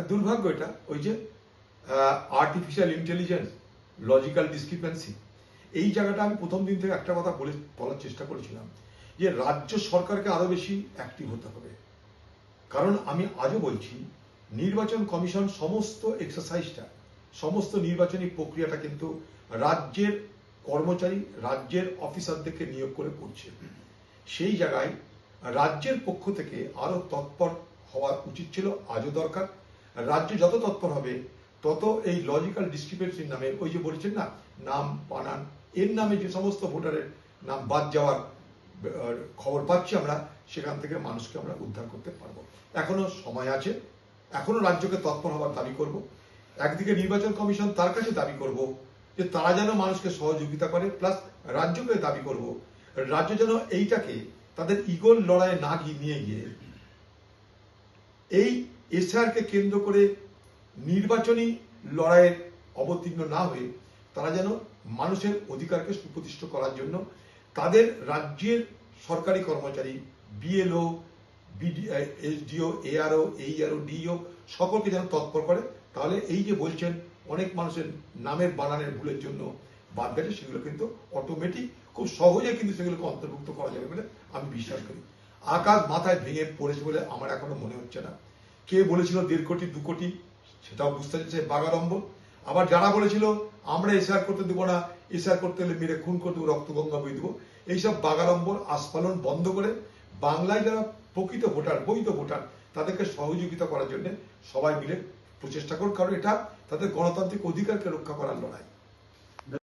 দুর্ভাগ্য এটা, ওই যে আর্টিফিশিয়াল ইন্টেলিজেন্স, লজিক্যাল ডিসক্রিপেন্সি, এই জায়গাটা আমি প্রথম দিন থেকে একটা কথা বলার চেষ্টা করেছিলাম যে রাজ্য সরকারকে আরো বেশি অ্যাক্টিভ হতে হবে। কারণ আমি আজও বলছি, নির্বাচন কমিশন সমস্ত এক্সারসাইজটা, সমস্ত নির্বাচনী প্রক্রিয়াটা কিন্তু রাজ্যের কর্মচারী, রাজ্যের অফিসারদেরকে নিয়োগ করে করছে। সেই জায়গায় রাজ্যের পক্ষ থেকে আরো তৎপর হওয়া উচিত ছিল, আজও দরকার। রাজ্য যত তৎপর হবে তত এই লজিক্যাল ডিসক্রিপেন্সির নামে, ওই যে বলছেন না, নাম বানান, এর নামে যে সমস্ত ভোটারের নাম বাদ যাওয়ার খবর পাচ্ছি আমরা, সেখান থেকে মানুষকে আমরা উদ্ধার করতে পারবো। এখনো সময় আছে, এখনো রাজ্যকে তৎপর হওয়ার দাবি করব। একদিকে নির্বাচন কমিশন, তার কাছে দাবি করব যে তারা যেন মানুষকে সহযোগিতা করে, প্লাস রাজ্যকে দাবি করব রাজ্য যেন এইটাকে তাদের ইগোর লড়াইয়ে না নিয়ে গিয়ে এই এসআরকে কেন্দ্র করে নির্বাচনী লড়াইয়ের অবতীর্ণ না হয়ে তারা যেন মানুষের অধিকারকে সুপ্রতিষ্ঠিত করার জন্য তাদের রাজ্যের সরকারি কর্মচারী, BLO, SDO, ARO, AERO, DO সকলকে যেন তৎপর করে। তাহলে এই যে বলছেন অনেক মানুষের নামের বানানের ভুলের জন্য বাদ গেছে, সেগুলো কিন্তু অটোমেটিক খুব সহজে কিন্তু সেগুলোকে অন্তর্ভুক্ত করা যাবে বলে আমি বিশ্বাস করি। আকাশ মাথায় ভেঙে পড়েছে বলে আমার এখনো মনে হচ্ছে না। কে বলেছিল 1.5 কোটি 2 কোটি, সেটাও বুঝতে চাইছে বাগাড়ম্বর। আবার যারা বলেছিল আমরা এসআর করতে দেবো না, এসআর করতে হলে মেরে খুন করে দেবো, রক্তগঙ্গা বই দেবো, এইসব বাগাড়ম্বর আস্ফালন বন্ধ করে বাংলায় যারা প্রকৃত ভোটার, বৈধ ভোটার, তাদেরকে সহযোগিতা করার জন্য সবাই মিলে প্রচেষ্টা করুন। কারণ এটা তাদের গণতান্ত্রিক অধিকারকে রক্ষা করার লড়াই।